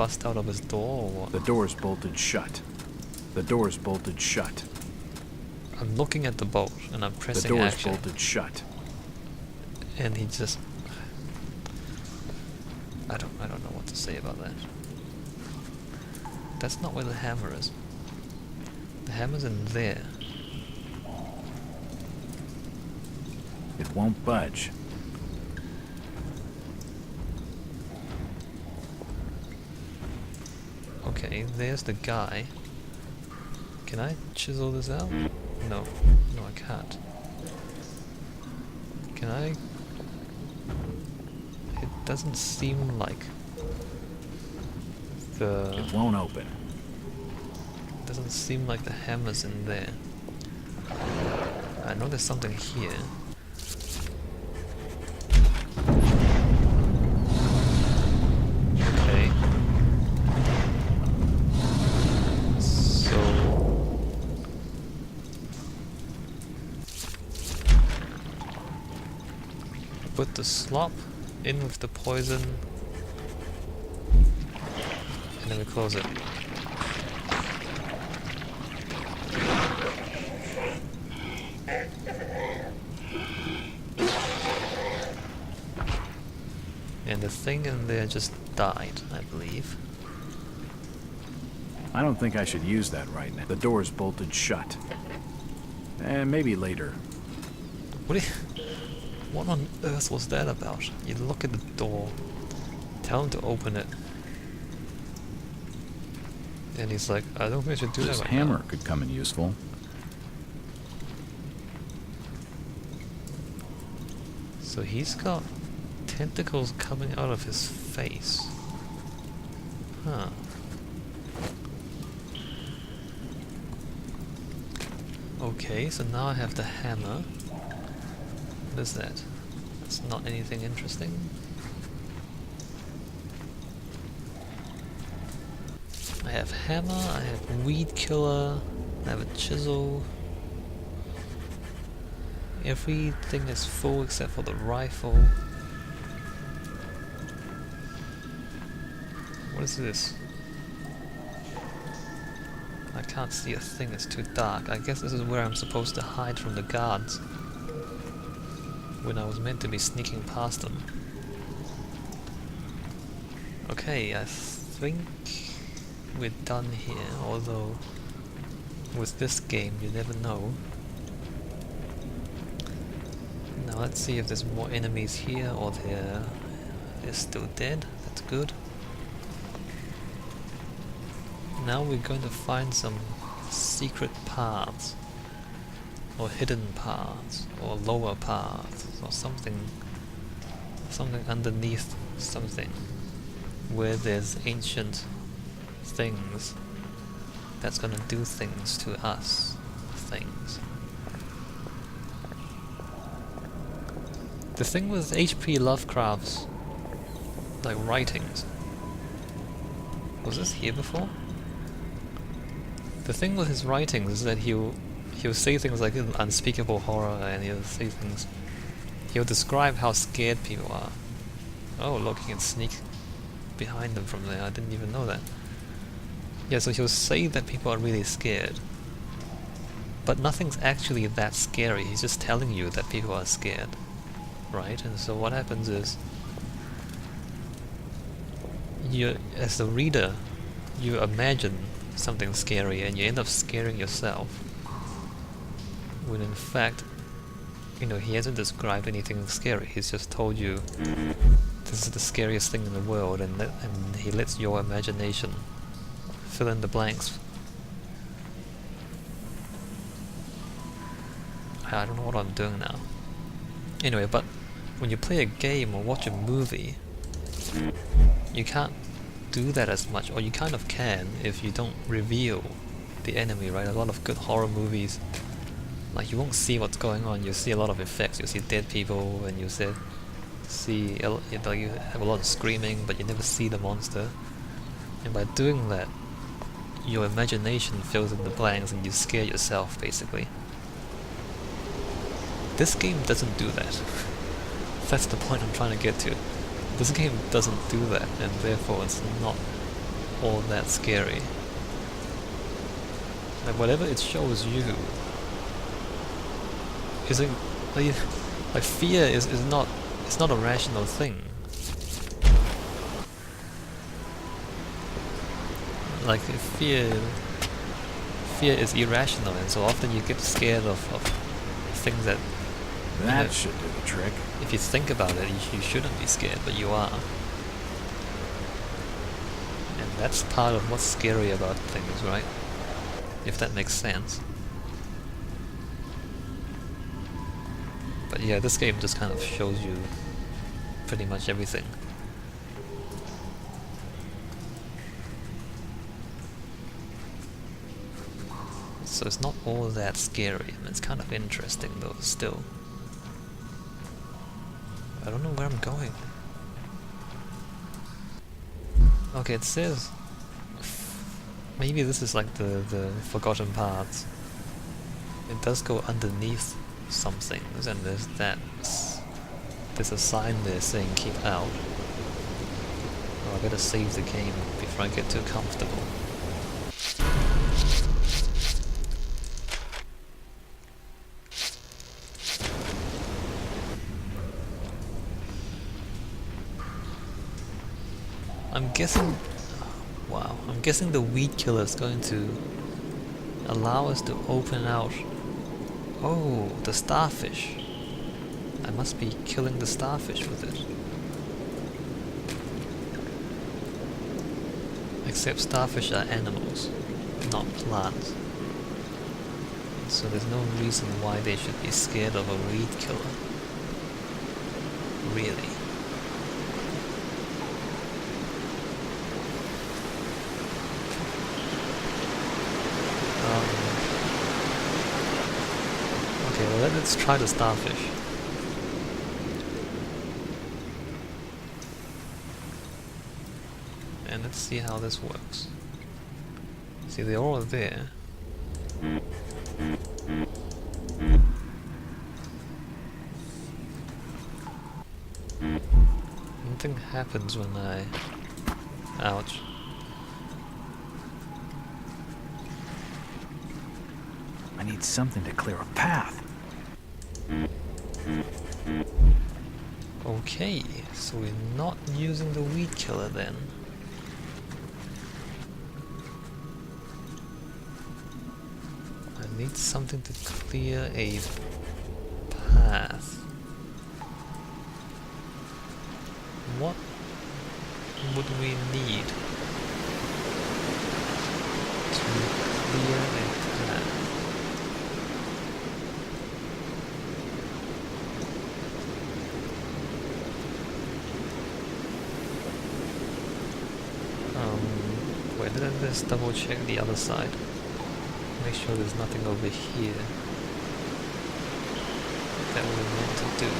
bust out of his door or what? The door's bolted shut. The door's bolted shut. I'm looking at the bolt and I'm The pressing door's action. bolted shut. And he just... I don't know what to say about that. That's not where the hammer is. The hammer's in there. It won't budge. Okay, there's the guy. Can I chisel this out? No. No, I can't. Can I? It doesn't seem like the... It won't open. Doesn't seem like the hammer's in there. I know there's something here. Okay. So... put the slop in with the poison and then we close it. And the thing in there just died, I believe. I don't think I should use that right now. The door's bolted shut. Maybe later. What on earth was that about? You look at the door, tell him to open it, and he's like, I don't think I should do that This right hammer now. could come in useful. So he's got tentacles coming out of his face. Huh. Okay, so now I have the hammer. What is that? That's not anything interesting. I have hammer, I have weed killer, I have a chisel. Everything is full except for the rifle. What is this? I can't see a thing, it's too dark. I guess this is where I'm supposed to hide from the guards when I was meant to be sneaking past them. Okay, I think we're done here, although with this game you never know. Now let's see if there's more enemies here or they're still dead. That's good. Now we're going to find some secret paths, or hidden paths, or lower paths, or something underneath something, where there's ancient things that's gonna do things to us. Things. The thing with H.P. Lovecraft's like writings, was this here before? The thing with his writings is that he'll say things like unspeakable horror, and he'll say things. He'll describe how scared people are. Oh, look, he can sneak behind them from there. I didn't even know that. Yeah, so he'll say that people are really scared, but nothing's actually that scary. He's just telling you that people are scared, right? And so what happens is, you, as the reader, you imagine something scary and you end up scaring yourself, when in fact, you know, he hasn't described anything scary. He's just told you this is the scariest thing in the world, and he lets your imagination fill in the blanks. I don't know what I'm doing now. Anyway, but when you play a game or watch a movie, you can't do that as much, or you kind of can if you don't reveal the enemy, right? A lot of good horror movies, like, you won't see what's going on. You see a lot of effects. You see dead people, and you have a lot of screaming, but you never see the monster. And by doing that, your imagination fills in the blanks and you scare yourself, basically. This game doesn't do that. That's the point I'm trying to get to. This game doesn't do that, and therefore it's not all that scary. Like whatever it shows you isn't like fear is not, it's not a rational thing. Like fear is irrational, and so often you get scared of things that That should do the trick. if you think about it, you shouldn't be scared, but you are. And that's part of what's scary about things, right? If that makes sense. But yeah, this game just kind of shows you pretty much everything. So it's not all that scary. I mean, it's kind of interesting though, still. I don't know where I'm going. Okay, it says... Maybe this is like the forgotten parts. It does go underneath some things, and there's that... There's a sign there saying keep out. Oh, I better save the game before I get too comfortable. I'm guessing... Wow, I'm guessing the weed killer is going to allow us to open out... Oh, the starfish. I must be killing the starfish with it. Except starfish are animals, not plants. So there's no reason why they should be scared of a weed killer. Really. Okay, well let's try the starfish. And let's see how this works. See, they're all there. Nothing happens when I... Ouch. I need something to clear a path. Okay, so we're not using the weed killer then. I need something to clear a path. What would we need to clear a path? Wait, let's double check the other side. Make sure there's nothing over here that we're meant to do.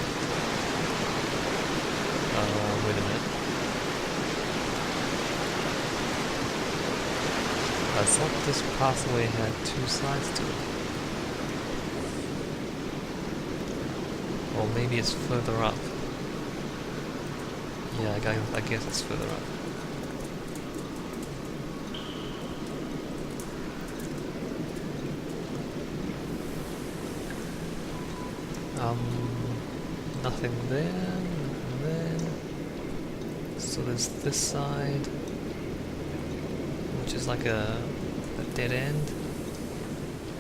Wait a minute. I thought this pathway had two sides to it. Or maybe it's further up. Yeah, I guess it's further up. Nothing there, nothing there. So there's this side, which is like a dead end.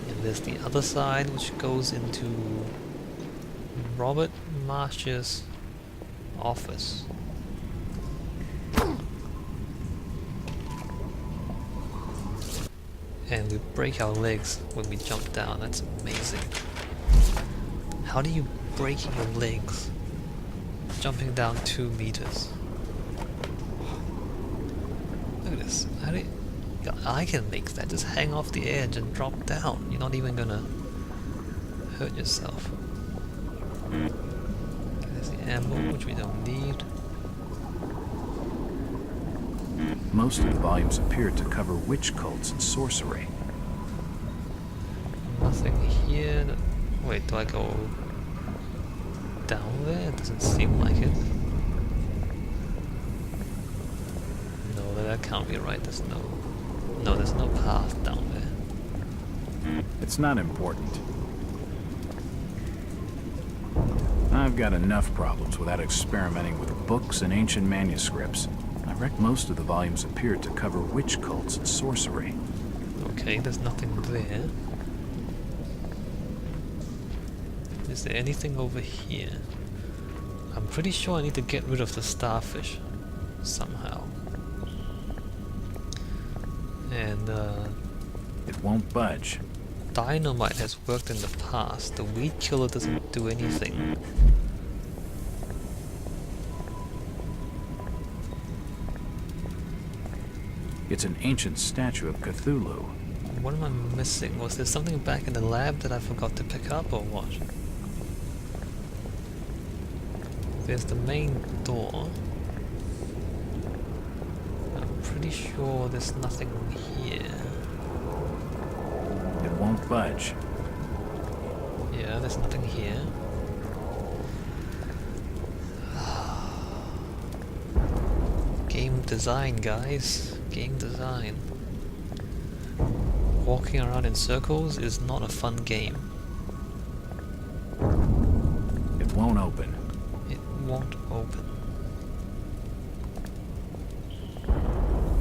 And there's the other side, which goes into Robert Marsh's office. And we break our legs when we jump down. That's amazing. How do you break your legs jumping down 2 meters? Look at this. How do you... I can make that. Just hang off the edge and drop down. You're not even gonna hurt yourself. Okay, there's the ammo, which we don't need. Most of the volumes appear to cover witch cults and sorcery. Nothing here. Wait, do I go down there? It doesn't seem like it. No, that can't be right. There's no path down there. It's not important. I've got enough problems without experimenting with books and ancient manuscripts. I reckon most of the volumes appear to cover witch cults and sorcery. Okay, there's nothing there. Is there anything over here? I'm pretty sure I need to get rid of the starfish somehow. And It won't budge. dynamite has worked in the past. The weed killer doesn't do anything. It's an ancient statue of Cthulhu. What am I missing? Was there something back in the lab that I forgot to pick up or what? There's the main door. I'm pretty sure there's nothing here. It won't budge. Yeah, there's nothing here. Game design, guys. Game design. Walking around in circles is not a fun game. It won't open. It won't open.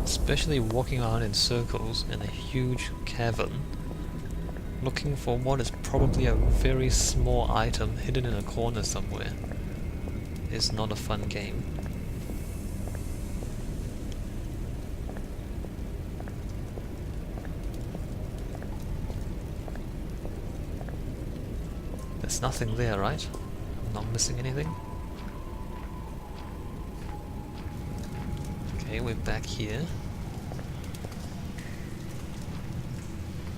Especially walking around in circles in a huge cavern, looking for what is probably a very small item hidden in a corner somewhere, is not a fun game. There's nothing there, right? I'm not missing anything. Okay, we're back here.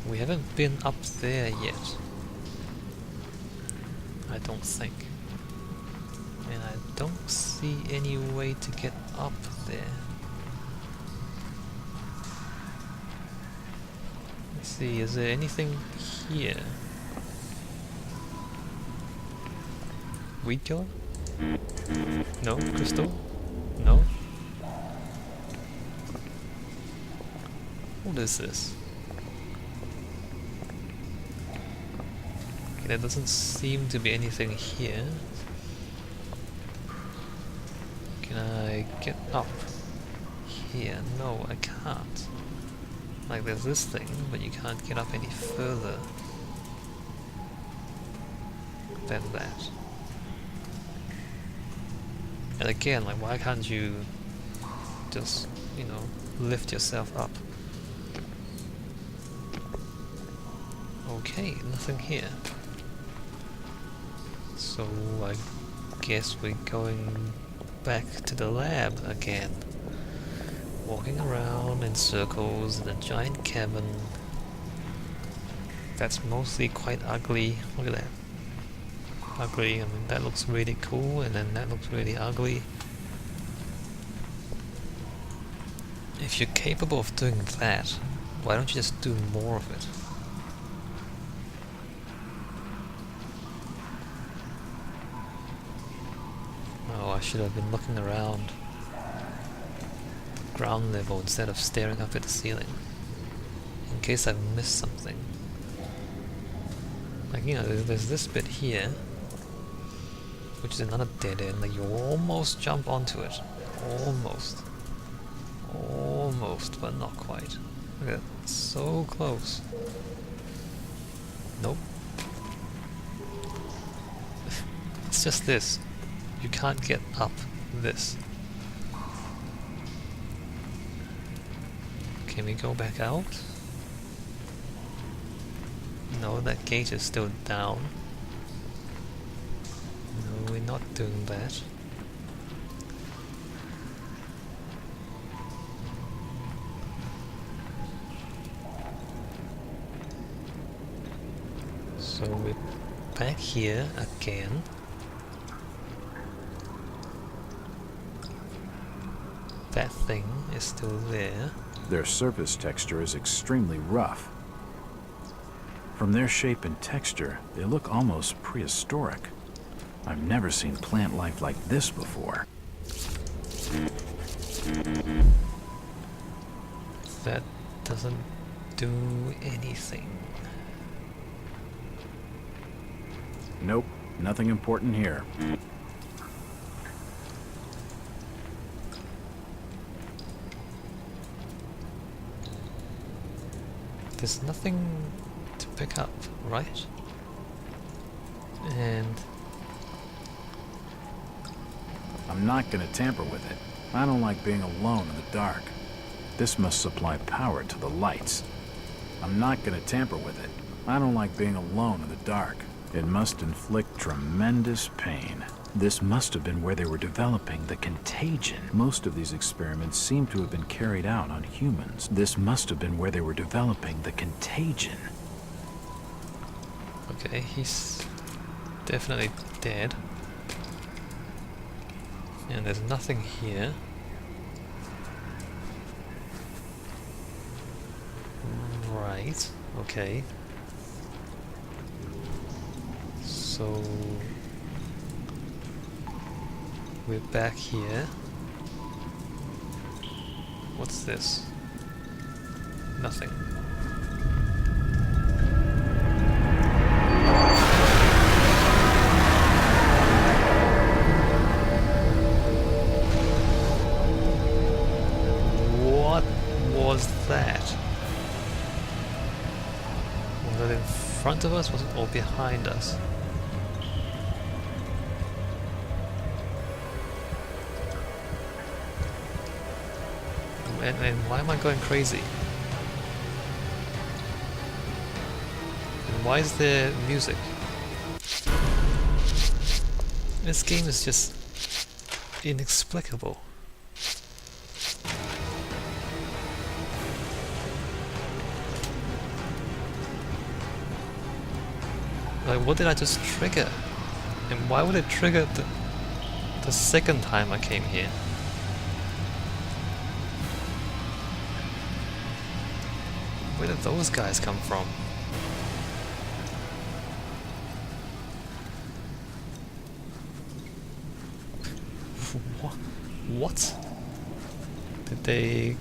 We haven't been up there yet. I don't think. And I don't see any way to get up there. Let's see, is there anything here? Weed killer? No? Crystal? No? What is this? Okay, there doesn't seem to be anything here. Can I get up here? No, I can't. Like there's this thing, but you can't get up any further than that. And again, like why can't you just, you know, lift yourself up? Okay, nothing here. So I guess we're going back to the lab again. Walking around in circles in a giant cavern. That's mostly quite ugly. Look at that. Ugly, I mean that looks really cool and then that looks really ugly. If you're capable of doing that, why don't you just do more of it? Oh, I should have been looking around ground level instead of staring up at the ceiling. In case I've missed something. Like, you know, there's this bit here, which is another dead end. Like, you almost jump onto it. Almost. Almost, but not quite. Look at that. So close. Nope. It's just this. You can't get up this. Can we go back out? No, that gate is still down. No, we're not doing that. So we're back here again. That thing is still there. Their surface texture is extremely rough. From their shape and texture, they look almost prehistoric. I've never seen plant life like this before. That doesn't do anything. Nope, nothing important here. There's nothing to pick up, right? And I'm not gonna tamper with it. I don't like being alone in the dark. This must supply power to the lights. I'm not gonna tamper with it. I don't like being alone in the dark. It must inflict tremendous pain. This must have been where they were developing the contagion. Most of these experiments seem to have been carried out on humans. This must have been where they were developing the contagion. okay, he's definitely dead. And there's nothing here. Right, okay. So we're back here. What's this? Nothing. What was that? Was it in front of us? Was it or behind us? And why am I going crazy? And why is there music? This game is just inexplicable. Like, what did I just trigger? And why would it trigger the second time I came here? Where did those guys come from? What? Did they